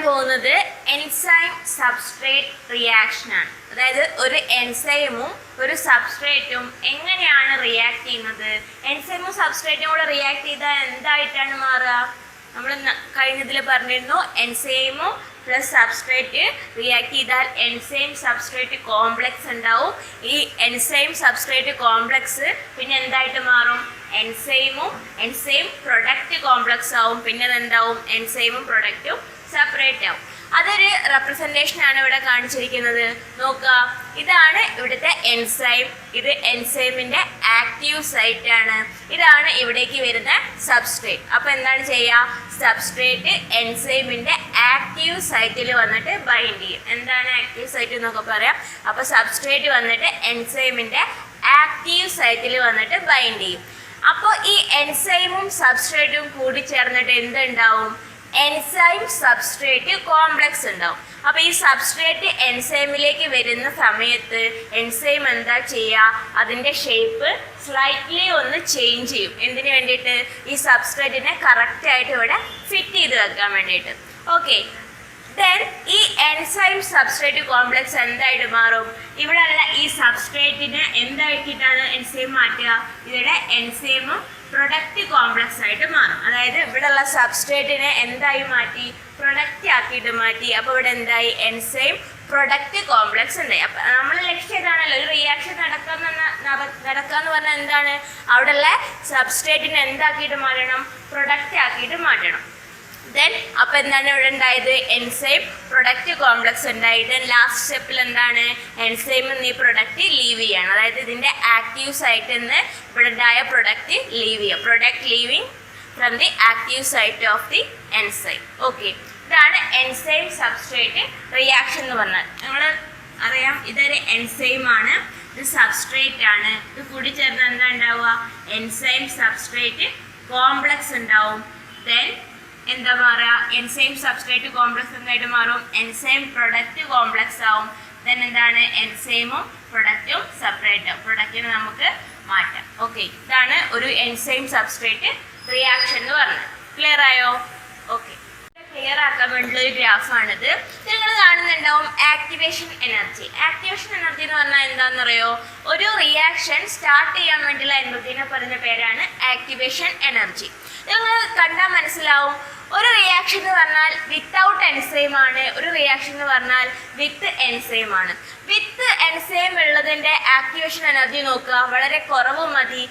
പോകുന്നത് enzyme substrate reaction ആണ്. അതായത് ഒരു എൻസൈമും ഒരു സബ്സ്ട്രേറ്റും എങ്ങനെയാണ് റിയാക്ട് ചെയ്യുന്നത്. എൻസൈമും സബ്സ്ട്രേറ്റും കൂടെ റിയാക്ട് ചെയ്താൽ എന്തായിട്ടാണ് മാറുക? നമ്മൾ കഴിഞ്ഞതിൽ പറഞ്ഞിരുന്നു, എൻസൈമും പ്ലസ് സബ്സ്ട്രേറ്റ് റിയാക്ട് ചെയ്താൽ എൻസൈം സബ്സ്ട്രേറ്റ് കോംപ്ലക്സ് ഉണ്ടാവും. ഈ എൻസൈം സബ്സ്ട്രേറ്റ് കോംപ്ലക്സ് പിന്നെ എന്തായിട്ട് മാറും? എൻസൈം പ്രൊഡക്റ്റ് കോംപ്ലക്സ് ആവും. പിന്നെ എന്താവും? എൻസൈമും പ്രൊഡക്റ്റും സെപ്പറേറ്റ് ആവും. അതൊരു റെപ്രസെൻറ്റേഷൻ ആണ് ഇവിടെ കാണിച്ചിരിക്കുന്നത്. നോക്കുക, ഇതാണ് ഇവിടുത്തെ എൻസൈം. ഇത് എൻസൈമിൻ്റെ ആക്റ്റീവ് സൈറ്റ് ആണ്. ഇതാണ് ഇവിടേക്ക് വരുന്ന സബ്സ്ട്രേറ്റ്. അപ്പോൾ എന്താണ് ചെയ്യുക? സബ്സ്ട്രേറ്റ് എൻസൈമിൻ്റെ ആക്റ്റീവ് സൈറ്റിൽ വന്നിട്ട് ബൈൻഡ് ചെയ്യും. എന്താണ് ആക്റ്റീവ് സൈറ്റ് എന്നൊക്കെ പറയാം. അപ്പോൾ സബ്സ്ട്രേറ്റ് വന്നിട്ട് എൻസൈമിൻ്റെ ആക്റ്റീവ് സൈറ്റിൽ വന്നിട്ട് ബൈൻഡ് ചെയ്യും. അപ്പോൾ ഈ എൻസൈമും സബ്സ്ട്രേറ്റും കൂടി ചേർന്നിട്ട് എന്തുണ്ടാവും? എൻസൈം സബ്സ്ട്രേറ്റ് കോംപ്ലക്സ് ഉണ്ടാവും. അപ്പോൾ ഈ സബ്സ്ട്രേറ്റ് എൻസൈമിലേക്ക് വരുന്ന സമയത്ത് എൻസൈം എന്താ ചെയ്യുക? അതിൻ്റെ ഷേപ്പ് സ്ലൈറ്റ്ലി ഒന്ന് ചേഞ്ച് ചെയ്യും. എന്തിനു വേണ്ടിയിട്ട്? ഈ സബ്സ്ട്രേറ്റിനെ കറക്റ്റായിട്ട് ഇവിടെ ഫിറ്റ് ചെയ്ത് വെക്കാൻ വേണ്ടിയിട്ട്. ഓക്കെ, ദെൻ ഈ എൻസൈം സബ്സ്ട്രേറ്റ് കോംപ്ലക്സ് എന്തായിട്ട് മാറും? ഇവിടെയുള്ള ഈ സബ്സ്ട്രേറ്റിനെ എന്താക്കിയിട്ടാണ് എൻസൈം മാറ്റുക? ഇവിടെ എൻസൈമും പ്രൊഡക്റ്റ് കോംപ്ലക്സ് ആയിട്ട് മാറും. അതായത് ഇവിടെയുള്ള സബ്സ്ട്രേറ്റിനെ എന്തായി മാറ്റി? പ്രൊഡക്റ്റ് ആക്കിയിട്ട് മാറ്റി. അപ്പോൾ ഇവിടെ എന്തായി? എൻസൈം പ്രൊഡക്റ്റ് കോംപ്ലക്സ് ഉണ്ടായി. അപ്പം നമ്മൾ ലക്ഷ്യം ഇതാണല്ലോ, ഒരു റിയാക്ഷൻ നടക്കാന്ന് പറഞ്ഞാൽ എന്താണ്? അവിടെയുള്ള സബ്സ്ട്രേറ്റിനെ എന്താക്കിയിട്ട് മാറ്റണം? പ്രൊഡക്റ്റ് ആക്കിയിട്ട് മാറ്റണം. ദെൻ അപ്പോൾ എന്താണ് ഇവിടെ ഉണ്ടായത്? എൻസൈം പ്രൊഡക്റ്റ് കോംപ്ലക്സ് ഉണ്ടായി. ദെൻ ലാസ്റ്റ് സ്റ്റെപ്പിൽ എന്താണ്? എൻസൈം ഈ പ്രൊഡക്റ്റ് ലീവ് ചെയ്യാണ്. അതായത് ഇതിൻ്റെ ആക്റ്റീവ് സൈറ്റിൽ നിന്ന് ഇവിടെ ഉണ്ടായ പ്രൊഡക്റ്റ് ലീവ് ചെയ്യുക. Product leaving from the active site of the enzyme. Okay, ഇതാണ് എൻസൈം സബ്സ്ട്രേറ്റ് റിയാക്ഷൻ എന്ന് പറഞ്ഞാൽ. നിങ്ങൾ അറിയാം, ഇതൊരു എൻസൈം ആണ്, ഇത് സബ്സ്ട്രേറ്റ് ആണ്. ഇത് കൂടി ചേർന്ന് എന്താ ഉണ്ടാവുക? എൻസൈം സബ്സ്ട്രേറ്റ് കോംപ്ലക്സ് ഉണ്ടാവും. ദെൻ എന്താ പറയുക? എൻസൈം സബ്സ്ട്രേറ്റ് കോംപ്ലക്സ് എന്തായിട്ട് മാറും? എൻസൈം പ്രൊഡക്റ്റ് കോംപ്ലക്സ് ആവും. ദെൻ എന്താണ്? എൻസൈമും പ്രൊഡക്റ്റും സെപ്പറേറ്റ് ആവും. പ്രൊഡക്റ്റിനെ നമുക്ക് മാറ്റാം. ഓക്കെ, ഇതാണ് ഒരു എൻസൈം സബ്സ്ട്രേറ്റ് റിയാക്ഷൻ എന്ന് പറഞ്ഞത്. ക്ലിയർ ആയോ? ഓക്കെ, ക്ലിയർ ആക്കാൻ വേണ്ടിയുള്ള ഒരു ഗ്രാഫാണിത്. നിങ്ങൾ കാണുന്നുണ്ടാവും ആക്ടിവേഷൻ എനർജി. ആക്ടിവേഷൻ എനർജി എന്ന് പറഞ്ഞാൽ എന്താണെന്നറിയോ? ഒരു റിയാക്ഷൻ സ്റ്റാർട്ട് ചെയ്യാൻ വേണ്ടിയുള്ള എനർജീനെ പറയുന്ന പേരാണ് ആക്ടിവേഷൻ എനർജി. നിങ്ങൾ കണ്ടാൽ മനസ്സിലാവും, ഒരു റിയാക്ഷൻ എന്ന് പറഞ്ഞാൽ വിത്തൗട്ട് എൻസൈം ആണ്, ഒരു റിയാക്ഷൻ എന്ന് പറഞ്ഞാൽ വിത്ത് എൻസൈം ആണ്. വിത്ത് എൻസൈം ഉള്ളതിൻ്റെ ആക്ടിവേഷൻ എനർജി നോക്കുക, വളരെ കുറവ് മതി.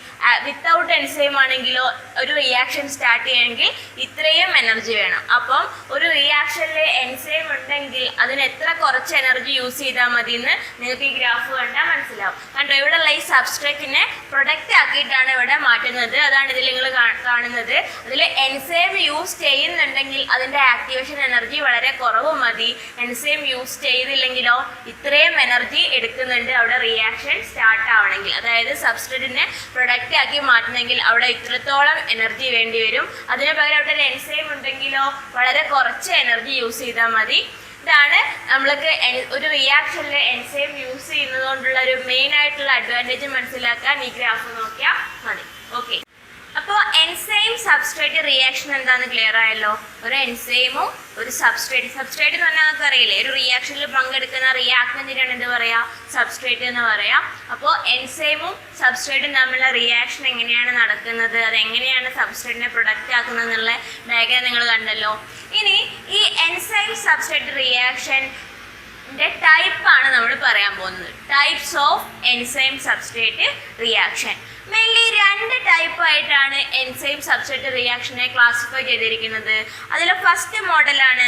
വിത്തൗട്ട് എൻസൈം ആണെങ്കിലോ ഒരു റിയാക്ഷൻ സ്റ്റാർട്ട് ചെയ്യണമെങ്കിൽ ഇത്രയും എനർജി വേണം. അപ്പം ഒരു റിയാക്ഷനിൽ എൻസൈം ഉണ്ടെങ്കിൽ അതിന് എത്ര കുറച്ച് എനർജി യൂസ് ചെയ്താൽ മതി എന്ന് നിങ്ങൾക്ക് ഈ ഗ്രാഫ് കണ്ടാൽ മനസ്സിലാവും. കണ്ടോ, ഇവിടെയുള്ള ഈ സബ്സ്ട്രേറ്റിനെ പ്രൊഡക്റ്റ് ആക്കിയിട്ടാണ് ഇവിടെ മാറ്റുന്നത്. അതാണ് ഇതിൽ നിങ്ങൾ കാണുന്നത്. അതിൽ എൻസൈം യൂസ് ചെയ്യുന്നുണ്ടെങ്കിൽ അതിൻ്റെ ആക്ടിവേഷൻ എനർജി വളരെ കുറവ് മതി. എൻസൈം യൂസ് ചെയ്തില്ലെങ്കിലോ ഇത്രയും എനർജി എടുക്കുന്നുണ്ട് അവിടെ റിയാക്ഷൻ സ്റ്റാർട്ട് ആവണമെങ്കിൽ. അതായത് സബ്സ്ട്രേറ്റിനെ പ്രൊഡക്റ്റ് ആക്കി മാറ്റണമെങ്കിൽ അവിടെ ഇത്രത്തോളം എനർജി വേണ്ടി വരും. അതിന് പകരം അവിടെ ഒരു എൻസൈം ഉണ്ടെങ്കിലോ വളരെ കുറച്ച് എനർജി യൂസ് ചെയ്താൽ മതി. ഇതാണ് നമ്മൾക്ക് ഒരു റിയാക്ഷനിൽ എൻസൈം യൂസ് ചെയ്യുന്നത് കൊണ്ടുള്ള ഒരു മെയിൻ ആയിട്ടുള്ള അഡ്വാൻറ്റേജ് മനസ്സിലാക്കാൻ ഈ ഗ്രാഫ് നോക്കിയാൽ മതി. ഓക്കെ, അപ്പോൾ എൻസൈം സബ്സ്ട്രേറ്റ് റിയാക്ഷൻ എന്താണെന്ന് ക്ലിയർ ആയല്ലോ. ഒരു എൻസൈമും ഒരു സബ്സ്ട്രേറ്റ് എന്ന് പറഞ്ഞാൽ നമുക്ക് അറിയില്ലേ, ഒരു റിയാക്ഷനിൽ പങ്കെടുക്കുന്ന റിയാക്ടന്റിനാണ് എന്ത് പറയാ? സബ്സ്ട്രേറ്റ് എന്ന് പറയാം. അപ്പോൾ എൻസൈമും സബ്സ്ട്രേറ്റും തമ്മിലുള്ള റിയാക്ഷൻ എങ്ങനെയാണ് നടക്കുന്നത്, അതെങ്ങനെയാണ് സബ്സ്ട്രേറ്റിനെ പ്രൊഡക്റ്റ് ആക്കുന്നത് എന്നുള്ള ഡയഗ്രം നിങ്ങൾ കണ്ടല്ലോ. ഇനി ഈ എൻസൈം സബ്സ്ട്രേറ്റ് റിയാക്ഷൻ ടൈപ്പാണ് നമ്മൾ പറയാൻ പോകുന്നത്. Types of enzyme substrate reaction. Mainly രണ്ട് ടൈപ്പായിട്ടാണ് എൻസൈം സബ്സ്ട്രേറ്റ് റിയാക്ഷനെ ക്ലാസിഫൈ ചെയ്തിരിക്കുന്നത്. അതിൽ ഫസ്റ്റ് മോഡലാണ്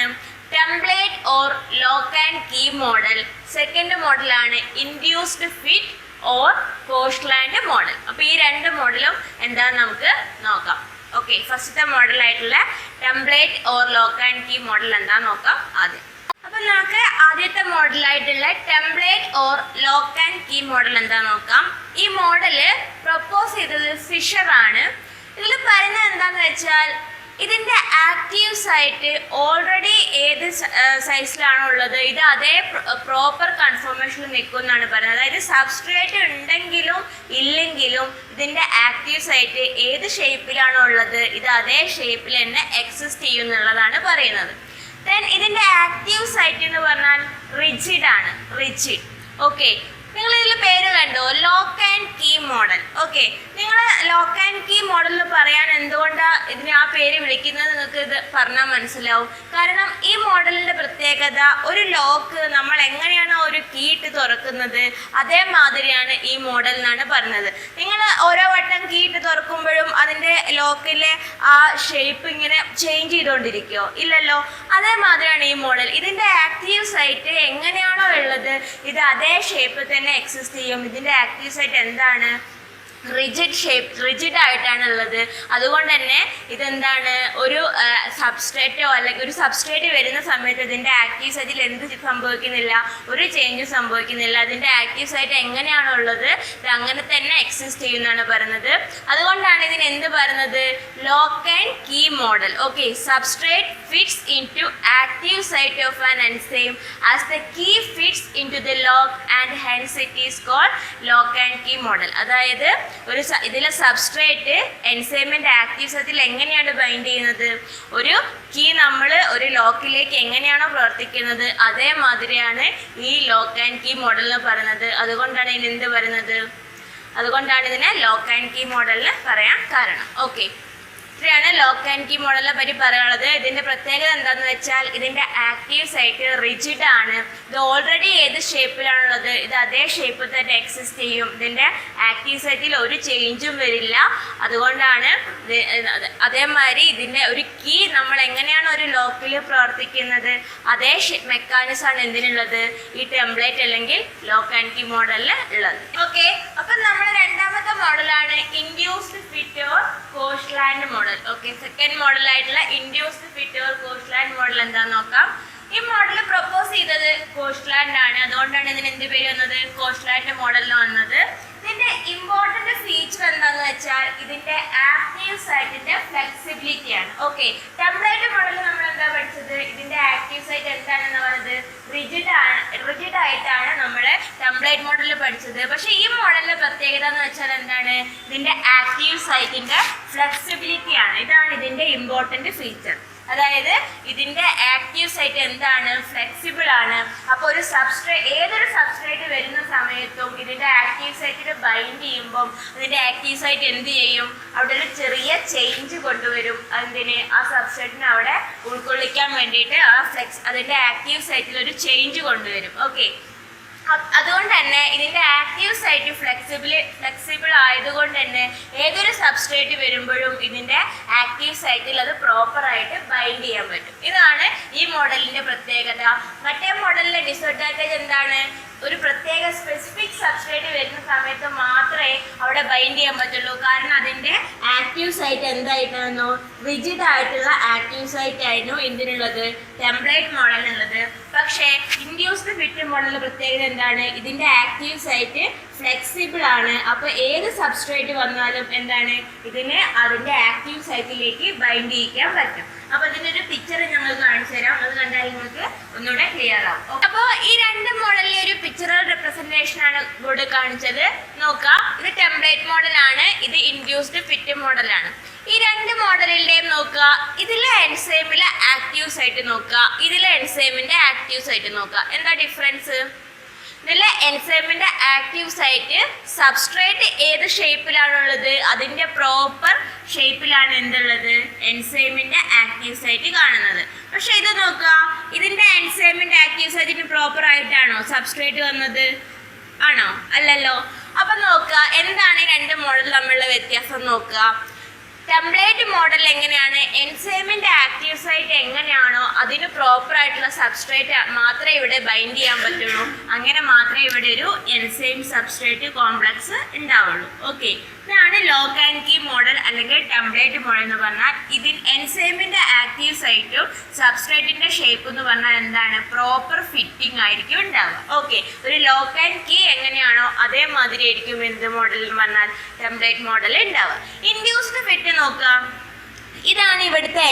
template or lock and key model. Second മോഡലാണ് induced fit or Koshland model. അപ്പോൾ ഈ രണ്ട് മോഡലും എന്താണെന്ന് നമുക്ക് നോക്കാം. ഓക്കെ, ഫസ്റ്റത്തെ മോഡലായിട്ടുള്ള template or lock and key model എന്താണെന്ന് നോക്കാം ആദ്യം. അപ്പോൾ നമുക്ക് ആദ്യത്തെ മോഡലായിട്ടുള്ള template or lock and key model എന്താണെന്ന് നോക്കാം. ഈ മോഡല് പ്രൊപ്പോസ് ചെയ്തത് ഫിഷർ ആണ്. ഇതിൽ പറയുന്നത് എന്താണെന്ന് വെച്ചാൽ ഇതിൻ്റെ ആക്റ്റീവ് സൈറ്റ് ഓൾറെഡി ഏത് സൈസിലാണോ ഉള്ളത് ഇത് അതേ പ്രോപ്പർ കൺഫോർമേഷനിൽ നിൽക്കും എന്നാണ് പറയുന്നത്. അതായത് സബ്സ്ട്രേറ്റ് ഉണ്ടെങ്കിലും ഇല്ലെങ്കിലും ഇതിൻ്റെ ആക്റ്റീവ് സൈറ്റ് ഏത് ഷേപ്പിലാണോ ഉള്ളത് ഇത് അതേ ഷേപ്പിൽ തന്നെ എക്സിസ്റ്റ് ചെയ്യും എന്നുള്ളതാണ് പറയുന്നത്. ദെൻ ഇതിൻ്റെ ആക്റ്റീവ് സൈറ്റ് എന്ന് പറഞ്ഞാൽ റിജിഡ് ആണ്, റിജിഡ്. ഓക്കെ, നിങ്ങൾ ഇതിൽ പേര് കണ്ടോ, lock and key model. Okay, നിങ്ങൾ ലോക്ക് ആൻഡ് കീ മോഡൽ എന്ന് പറയാൻ എന്തുകൊണ്ടാണ് ഇതിന് ആ പേര് വിളിക്കുന്നത് നിങ്ങൾക്ക് ഇത് പറഞ്ഞാൽ മനസ്സിലാവും. കാരണം ഈ മോഡലിൻ്റെ പ്രത്യേകത, ഒരു ലോക്ക് നമ്മൾ എങ്ങനെയാണോ ഒരു കീ ഇട്ട് തുറക്കുന്നത് അതേമാതിരിയാണ് ഈ മോഡൽ എന്നാണ് പറഞ്ഞത്. നിങ്ങൾ ഓരോ വട്ടം കീ ഇട്ട് തുറക്കുമ്പോഴും അതിൻ്റെ ലോക്കിലെ ആ ഷേപ്പ് ഇങ്ങനെ ചേഞ്ച് ചെയ്തുകൊണ്ടിരിക്കുമോ? ഇല്ലല്ലോ. അതേമാതിരിയാണ് ഈ മോഡൽ. ഇതിൻ്റെ ആക്റ്റീവ് സൈറ്റ് എങ്ങനെയാണോ ഉള്ളത് ഇത് അതേ ഷേപ്പ് തന്നെ എക്സിസ്റ്റ് ചെയ്യും. ഇതിൻ്റെ ആക്റ്റീവ് സൈറ്റ് എന്താണ്? റിജിഡ് ഷേപ്പ്, റിജിഡ് ആയിട്ടാണ് ഉള്ളത്. അതുകൊണ്ട് തന്നെ ഇതെന്താണ്, ഒരു സബ്സ്ട്രേറ്റോ അല്ലെങ്കിൽ ഒരു സബ്സ്ട്രേറ്റ് വരുന്ന സമയത്ത് ഇതിൻ്റെ ആക്റ്റീവ് സൈറ്റിൽ എന്ത് സംഭവിക്കുന്നില്ല, ഒരു ചേഞ്ചും സംഭവിക്കുന്നില്ല. അതിൻ്റെ ആക്റ്റീവ് സൈറ്റ് എങ്ങനെയാണോ ഉള്ളത് ഇത് അങ്ങനെ തന്നെ എക്സിസ്റ്റ് ചെയ്യുന്നതാണ് പറയുന്നത്. അതുകൊണ്ടാണ് ഇതിന് എന്ത് പറയുന്നത്, lock and key model. Okay, substrate fits in to active site of an enzyme as the key fits in to the lock and hence it is called lock and key model. അതായത് ഇതിലെ substrate എൻസൈമിൻ്റെ active സൈറ്റിൽ എങ്ങനെയാണ് bind ചെയ്യുന്നത്, ഒരു key നമ്മൾ ഒരു ലോക്കിലേക്ക് എങ്ങനെയാണോ പ്രവർത്തിക്കുന്നത് അതേമാതിരിയാണ് ഈ ലോക്ക് ആൻഡ് കീ മോഡൽ എന്ന് പറയുന്നത്. അതുകൊണ്ടാണ് ഇതിന് എന്ത് പറയുന്നത്, അതുകൊണ്ടാണ് ഇതിനെ ലോക്ക് ആൻഡ് കീ മോഡലിന് പറയാൻ കാരണം. ഓക്കെ, ഇത്രയാണ് ലോക്ക് ആൻഡ് കീ മോഡലിനെ പറ്റി പറയാനുള്ളത്. ഇതിൻ്റെ പ്രത്യേകത എന്താണെന്ന് വെച്ചാൽ ഇതിൻ്റെ ആക്റ്റീവ് സൈറ്റ് റിജിഡ് ആണ്. ഇത് ഓൾറെഡി ഏത് ഷേപ്പിലാണുള്ളത് ഇത് അതേ ഷേപ്പിൽ തന്നെ എക്സിസ്റ്റ് ചെയ്യും. ഇതിൻ്റെ ആക്റ്റീവ് സൈറ്റിൽ ഒരു ചേഞ്ചും വരില്ല. അതുകൊണ്ടാണ് അതേമാതിരി ഇതിൻ്റെ ഒരു കീ നമ്മൾ എങ്ങനെയാണ് ഒരു ലോക്കിൽ പ്രവർത്തിക്കുന്നത് അതേ മെക്കാനിസമാണ് എന്തിനുള്ളത്, ഈ ടെംപ്ലേറ്റ് അല്ലെങ്കിൽ ലോക്ക് ആൻഡ് കീ മോഡലിൽ ഉള്ളത്. ഓക്കെ, അപ്പം നമ്മുടെ രണ്ടാമത്തെ മോഡലാണ് induced fit or Koshland model. Okay, second മോഡലായിട്ടുള്ള induced fit or Koshland model എന്താണെന്ന് നോക്കാം. ഈ മോഡൽ പ്രപ്പോസ് ചെയ്തത് കോഷ്ലാൻഡ് ആണ്. അതുകൊണ്ടാണ് ഇതിന് എന്ത് പേര് വന്നത്, കോഷ്ലാൻഡ് മോഡൽ വന്നത്. ഇതിന്റെ ഇമ്പോർട്ടന്റ് ഫീച്ചർ എന്താന്ന് വെച്ചാൽ ഇതിന്റെ ആക്റ്റീവ് സൈറ്റിന്റെ ഫ്ലെക്സിബിലിറ്റി ആണ്. ഓക്കെ, ടെംപ്ലേറ്റ് മോഡൽ നമ്മൾ എന്താ പഠിച്ചത്, ഇതിന്റെ ആക്റ്റീവ് സൈറ്റ് എന്താണെന്ന് പറയുന്നത് റിജിഡ് ആയിട്ടാണ് നമ്മൾ ടെംപ്ലേറ്റ് മോഡലിൽ പഠിച്ചത്. പക്ഷെ ഈ മോഡലിന്റെ പ്രത്യേകത എന്ന് വെച്ചാൽ എന്താണ്, ഇതിന്റെ ആക്റ്റീവ് സൈറ്റിന്റെ ഫ്ലെക്സിബിലിറ്റി ആണ്. ഇതാണ് ഇതിന്റെ ഇമ്പോർട്ടന്റ് ഫീച്ചർ. അതായത് ഇതിന്റെ ആക്റ്റീവ് സൈറ്റ് എന്താണ്, ഫ്ലെക്സിബിൾ ആണ്. അപ്പോൾ ഒരു ഏതൊരു സബ്സ്ട്രേറ്റ് വരുന്ന സമയത്തും ഇതിന്റെ ആക്റ്റീവ് സൈറ്റിൽ ബൈൻഡ് ചെയ്യുമ്പം ഇതിന്റെ ആക്റ്റീവ് സൈറ്റ് എന്ത് ചെയ്യും, അവിടെ ഒരു ചെറിയ ചേഞ്ച് കൊണ്ടുവരും. അതിന് ആ സബ്സ്ട്രേറ്റിനെ അവിടെ ഉൾക്കൊള്ളിക്കാൻ വേണ്ടിയിട്ട് അതിന്റെ ആക്റ്റീവ് സൈറ്റിൽ ഒരു ചേഞ്ച് കൊണ്ടുവരും. ഓക്കെ, അതുകൊണ്ട് തന്നെ ഇതിന്റെ ആക്റ്റീവ് സൈറ്റ് ഫ്ലെക്സിബിൾ ആയതുകൊണ്ട് തന്നെ ഏതൊരു സബ്സ്ട്രേറ്റ് വരുമ്പോഴും ഇതിന്റെ ആക്റ്റീവ് സൈറ്റിൽ അത് പ്രോപ്പറായിട്ട് ബൈൻഡ് ചെയ്യാൻ പറ്റും. ഇതാണ് ഈ മോഡലിന്റെ പ്രത്യേകത. മറ്റേ മോഡലിലെ ഡിസഡ്വാൻറ്റേജ് എന്താണ്, ഒരു പ്രത്യേക സ്പെസിഫിക് സബ്സ്ട്രേറ്റ് വരുന്ന സമയത്ത് മാത്രമേ അവിടെ ബൈൻഡ് ചെയ്യാൻ പറ്റുള്ളൂ. കാരണം അതിന്റെ ആക്റ്റീവ് സൈറ്റ് എന്തായിട്ടായിരുന്നു, റിജിഡ് ആയിട്ടുള്ള ആക്റ്റീവ് സൈറ്റ് ആയിരുന്നു എന്തിനുള്ളത്, ടെംപ്ലേറ്റ് മോഡലിനുള്ളത്. പക്ഷേ ഇൻഡ്യൂസ്ഡ് ഫിറ്റ് മോഡലിന്റെ പ്രത്യേകത എന്താണ്, ഇതിന്റെ ആക്റ്റീവ് സൈറ്റ് ഫ്ലെക്സിബിൾ ആണ്. അപ്പോൾ ഏത് സബ്സ്ട്രേറ്റ് വന്നാലും എന്താണ്, ഇതിനെ അതിന്റെ ആക്റ്റീവ് സൈറ്റിലേക്ക് ബൈൻഡ് ചെയ്യിക്കാൻ പറ്റും. അപ്പോൾ ഇതിന്റെ ഒരു പിക്ചർ ഞങ്ങൾ കാണിച്ചു തരാം, അത് കണ്ടാൽ നിങ്ങൾക്ക് ഒന്നുകൂടെ ക്ലിയർ ആവും. അപ്പോൾ ഈ രണ്ട് മോഡലിലെ ഒരു പിക്ചറൽ റെപ്രസെന്റേഷൻ ആണ് ഇവിടെ കാണിച്ചത്. നോക്കാം, ഇത് ടെംപ്ലേറ്റ് മോഡലാണ്, ഇത് ഇൻഡ്യൂസ്ഡ് ഫിറ്റ് മോഡലാണ്. ഈ രണ്ട് മോഡലിന്റെയും നോക്കുക, ഇതിലെ എൻസൈമിലെ ആക്റ്റീവ് സൈറ്റ് നോക്കുക, ഇതിലെ എൻസൈമിന്റെ ആക്റ്റീവ് സൈറ്റ് നോക്കുക. എന്താ ഡിഫറൻസ്? ഇതിലെ എൻസൈമിന്റെ ആക്റ്റീവ് സൈറ്റ് സബ്സ്ട്രേറ്റ് ഏത് ഷേപ്പിലാണുള്ളത് അതിന്റെ പ്രോപ്പർ ഷേപ്പിലാണ് എന്തുള്ളത്, എൻസൈമിന്റെ ആക്റ്റീവ് സൈറ്റ് കാണുന്നത്. പക്ഷെ ഇത് നോക്കുക, ഇതിന്റെ എൻസൈമിന്റെ ആക്റ്റീവ് സൈറ്റിന് പ്രോപ്പർ ആയിട്ടാണോ സബ്സ്ട്രേറ്റ് വന്നത്? ആണോ? അല്ലല്ലോ. അപ്പൊ നോക്കുക, എന്താണ് ഈ രണ്ട് മോഡൽ തമ്മിലുള്ള വ്യത്യാസം നോക്കുക. ടെംപ്ലേറ്റ് മോഡൽ എങ്ങനെയാണ്, എൻസൈമിന്റെ ആക്റ്റീവ് സൈറ്റ് എങ്ങനെയാണോ അതിന് പ്രോപ്പർ ആയിട്ടുള്ള സബ്സ്ട്രേറ്റ് മാത്രമേ ഇവിടെ ബൈൻഡ് ചെയ്യാൻ പറ്റുള്ളൂ. അങ്ങനെ മാത്രമേ ഇവിടെ ഒരു എൻസൈം സബ്സ്ട്രേറ്റ് കോംപ്ലക്സ് ഉണ്ടാവുള്ളൂ. ഓക്കെ, ഇതാണ് ലോക്ക് ആൻഡ് കീ മോഡൽ അല്ലെങ്കിൽ ടെംപ്ലേറ്റ് മോഡൽ എന്ന് പറഞ്ഞാൽ. ഇതിൽ എൻസൈമിന്റെ ആക്റ്റീവ് സൈറ്റും സബ്സ്ട്രേറ്റിന്റെ ഷേപ്പ് എന്ന് പറഞ്ഞാൽ എന്താണ്, പ്രോപ്പർ ഫിറ്റിംഗ് ആയിരിക്കും ഉണ്ടാവുക. ഓക്കെ, ഒരു ലോക്ക് ആൻഡ് കീ എങ്ങനെയാണോ അതേമാതിരി ആയിരിക്കും എന്ത് മോഡൽ എന്ന് പറഞ്ഞാൽ ടെംപ്ലേറ്റ് മോഡൽ ഉണ്ടാവുക. ഇൻഡ്യൂസ്ഡ് ഫിറ്റ് നോക്കുക, ഇതാണ് ഇവിടുത്തെ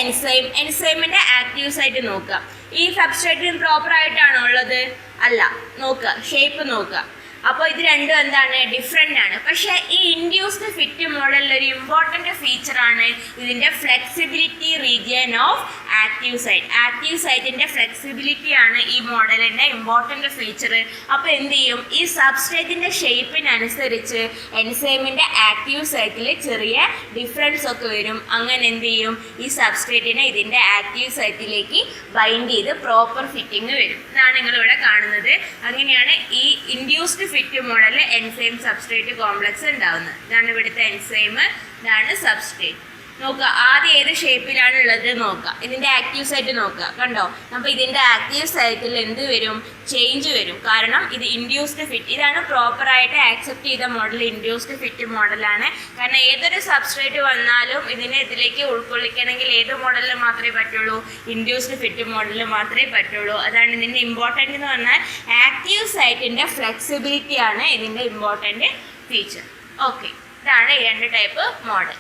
എൻസൈമിന്റെ ആക്റ്റീവ് സൈറ്റ് നോക്കുക. ഈ സബ്സ്ട്രേറ്റിന് പ്രോപ്പർ ആയിട്ടാണോ ഉള്ളത്? അല്ല. നോക്കുക, ഷേപ്പ് നോക്കുക. അപ്പോൾ ഇത് രണ്ടും എന്താണ്, ഡിഫറെൻ്റ് ആണ്. പക്ഷേ ഈ ഇൻഡ്യൂസ്ഡ് ഫിറ്റ് മോഡലിൽ ഒരു ഇമ്പോർട്ടൻ്റ് ഫീച്ചറാണ് ഇതിൻ്റെ flexibility region of active site. Active സൈറ്റിൻ്റെ ഫ്ലെക്സിബിലിറ്റിയാണ് ഈ മോഡലിൻ്റെ ഇമ്പോർട്ടൻ്റ് ഫീച്ചർ. അപ്പോൾ എന്ത് ചെയ്യും, ഈ സബ്സ്ട്രേറ്റിൻ്റെ ഷേപ്പിനനുസരിച്ച് എൻസൈമിൻ്റെ ആക്റ്റീവ് സൈറ്റിൽ ചെറിയ ഡിഫറൻസ് ഒക്കെ വരും. അങ്ങനെ എന്ത് ചെയ്യും, ഈ സബ്സ്ട്രേറ്റിനെ ഇതിൻ്റെ ആക്റ്റീവ് സൈറ്റിലേക്ക് ബൈൻഡ് ചെയ്ത് പ്രോപ്പർ ഫിറ്റിംഗ് വരും. ഇതാണ് നിങ്ങളിവിടെ കാണുന്നത്. അങ്ങനെയാണ് ഈ ഇൻഡ്യൂസ്ഡ് ഫിറ്റ് മോഡലിൽ എൻസൈം സബ്സ്ട്രേറ്റ് കോംപ്ലക്സ് ഉണ്ടാവുന്നത്. ഇതാണ് ഇവിടുത്തെ എൻസൈം, ഇതാണ് സബ്സ്ട്രേറ്റ്. നോക്കുക, ആദ്യം ഏത് ഷേപ്പിലാണ് ഉള്ളത് നോക്കുക. ഇതിൻ്റെ ആക്റ്റീവ് സൈറ്റ് നോക്കുക, കണ്ടോ. അപ്പോൾ ഇതിൻ്റെ ആക്റ്റീവ് സൈറ്റിൽ എന്ത് വരും, ചേഞ്ച് വരും. കാരണം ഇത് ഇൻഡ്യൂസ്ഡ് ഫിറ്റ്, ഇതാണ് പ്രോപ്പറായിട്ട് ആക്സെപ്റ്റ് ചെയ്ത മോഡൽ. ഇൻഡ്യൂസ്ഡ് ഫിറ്റ് മോഡലാണ്. കാരണം ഏതൊരു സബ്സ്ട്രേറ്റ് വന്നാലും ഇതിനെ ഇതിലേക്ക് ഉൾക്കൊള്ളിക്കണമെങ്കിൽ ഏത് മോഡലിൽ മാത്രമേ പറ്റുള്ളൂ, ഇൻഡ്യൂസ്ഡ് ഫിറ്റ് മോഡലിൽ മാത്രമേ പറ്റുള്ളൂ. അതാണ് ഇതിൻ്റെ ഇമ്പോർട്ടൻ്റ് എന്ന് പറഞ്ഞാൽ ആക്റ്റീവ് സൈറ്റിൻ്റെ ഫ്ലെക്സിബിലിറ്റിയാണ് ഇതിൻ്റെ ഇമ്പോർട്ടൻ്റ് ഫീച്ചർ. ഓക്കെ, ഇതാണ് ഈ രണ്ട് ടൈപ്പ് മോഡൽ.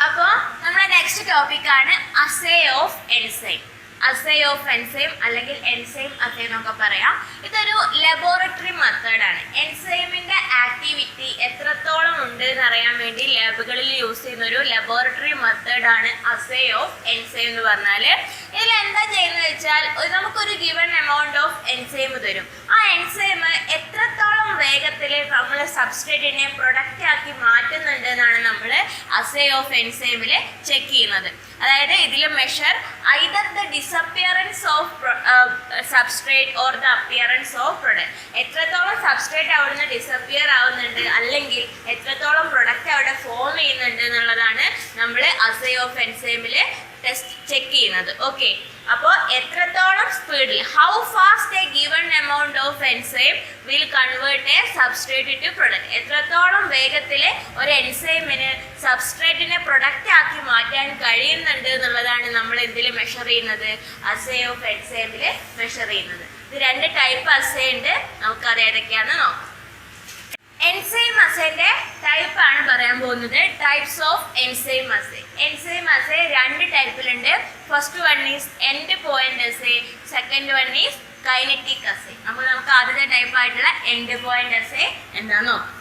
അപ്പോൾ നമ്മുടെ നെക്സ്റ്റ് ടോപ്പിക്കാണ് അസേ ഓഫ് എൻസൈം. അസേ ഓഫ് എൻസൈം അല്ലെങ്കിൽ എൻസൈം അസേ എന്നൊക്കെ പറയാം. ഇതൊരു ലബോറട്ടറി മെത്തേഡാണ്. എൻസൈമിൻ്റെ ആക്ടിവിറ്റി എത്രത്തോളം ഉണ്ട് എന്നറിയാൻ വേണ്ടി ലാബുകളിൽ യൂസ് ചെയ്യുന്ന ഒരു ലബോറട്ടറി മെത്തേഡാണ് അസേ ഓഫ് എൻസൈം എന്ന് പറഞ്ഞാൽ. ഇതിൽ എന്താ ചെയ്യുന്നത് വെച്ചാൽ നമുക്കൊരു ഗിവൺ എമൗണ്ട് ഓഫ് എൻസൈം തരും. ആ എൻസൈം എത്രത്തോളം വേഗത്തിൽ നമ്മൾ സബ്സ്ട്രേറ്റിനെ പ്രൊഡക്റ്റ് ആക്കി മാറ്റുന്നുണ്ട് എന്നാണ് നമ്മൾ അസേ ഓഫ് എൻസൈമിൽ ചെക്ക് ചെയ്യുന്നത്. അതായത് ഇതിൽ measure either the disappearance of substrate or the appearance of product. എത്രത്തോളം സബ്സ്ട്രേറ്റ് അവിടുന്ന് ഡിസപ്പിയർ ആവുന്നുണ്ട് അല്ലെങ്കിൽ എത്രത്തോളം പ്രൊഡക്റ്റ് അവിടെ ഫോം ചെയ്യുന്നുണ്ട് എന്നുള്ളതാണ് നമ്മൾ അസേ ഓഫ് എൻസൈമിൽ ടെസ്റ്റ് ചെക്ക് ചെയ്യുന്നത്. ഓക്കെ, അപ്പോൾ എത്രത്തോളം സ്പീഡിൽ, how fast a given amount of enzyme will convert a substrate to product. എത്രത്തോളം വേഗത്തിൽ ഒരു എൻസൈമിന് സബ്സ്ട്രേറ്റിനെ പ്രൊഡക്റ്റ് ആക്കി മാറ്റാൻ കഴിയുന്നുണ്ട് എന്നുള്ളതാണ് നമ്മൾ എന്തിൽ മെഷർ ചെയ്യുന്നത്, അസേ ഓഫ് എൻസൈമിൽ മെഷർ ചെയ്യുന്നത്. ഇത് രണ്ട് ടൈപ്പ് അസേ ഉണ്ട്, നമുക്കത് ഏതൊക്കെയാണെന്ന് നോക്കാം. എൻസൈം അസേന്റെ ടൈപ്പ് ആണ് പറയാൻ പോകുന്നത്. Types of enzyme assay. Enzyme assay രണ്ട് ടൈപ്പിലുണ്ട്. First one is end point assay, second one is kinetic assay. നമുക്ക് ആദ്യത്തെ ടൈപ്പ് ആയിട്ടുള്ള എൻഡ് പോയിന്റ് അസേ എന്താന്ന് നോക്കാം.